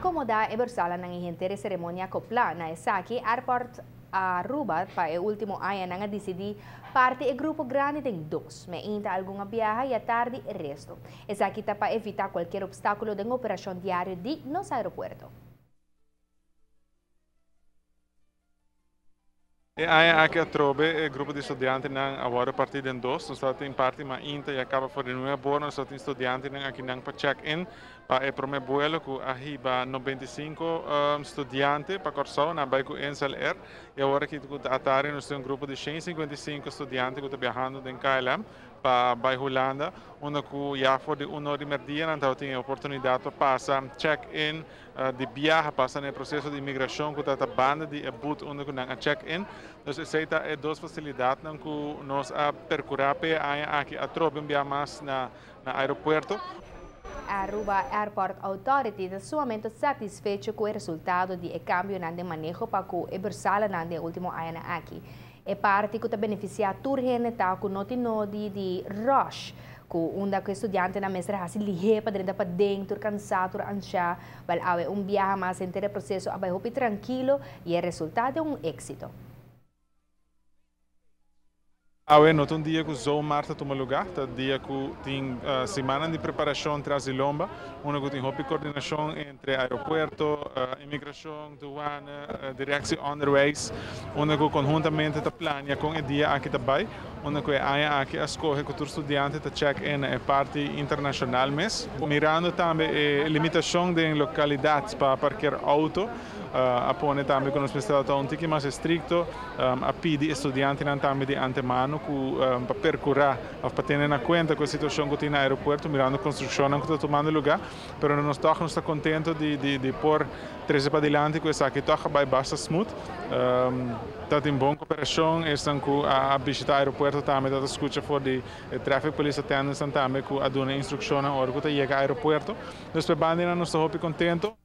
acomodar e Beursalen ng ihintiri seremonia kopla na esaki airport Aruba pa e último aya nga decidi parte e grupo grande tem dos, me inta alguma viaja e a tarde e resto. Esaki ta para evitar qualquer obstáculo de operação diário de nos aeroporto. E anche a trobe il gruppo di studenti nang award partito in dos, sono stati in parte ma inta e acaba fuori nuova buona, sono stati studenti nang anche nang pa check-in, pa e prome vuelo cu ahiba 95 studenti pa corso na bai cu NSLR e ora che tu atari no un gruppo di 155 studenti che sta viajando in KLM pa bai Holanda, onde cu ja voor de un'ora merdia então tem a oportunidade para passar check-in de viagem, passar no processo de imigração que está banda de boot onde cu nang check-in. Dus aceita é duas facilidades não que nós a percorrer aqui a trobe mais na aeroporto. Aruba Airport Authority está sumamente satisfeito com o resultado do câmbio de manejo para o Beursalen no último ano aqui. É parte que está beneficiando a turma tá com noti de rush, com que estudante na mestra hasi lihe para dentro cansado ansia, vai viagem mais inteiro processo abai hopi tranquilo e o resultado é êxito. Not um dia que o Marta toma lugar, tá dia que tem semana de preparação traz de lomba, onde tem hobby coordenação entre aeroporto, imigração, douane, direção on the ways, onde conjuntamente está planeia com o dia aqui também, onde aqui a escolhe que o estudante está check-in é parte internacional mesmo, mirando também a limitação de localidades para parquear auto. Appone também com os prestados um pouco mais estricto, a pedir estudantes também de antemano para percorrer, para ter na conta com a situação que tem no aeroporto, mirando a construção que está tomando lugar, mas nós estamos contentes de pôr três para adiante com essa que está vai bastante smooth, está em boa cooperação, estão a visitar o aeroporto também, está escuta for de traffic police attendants também com a dar instrução na hora que está chega ao aeroporto, nós para nós estamos contentes.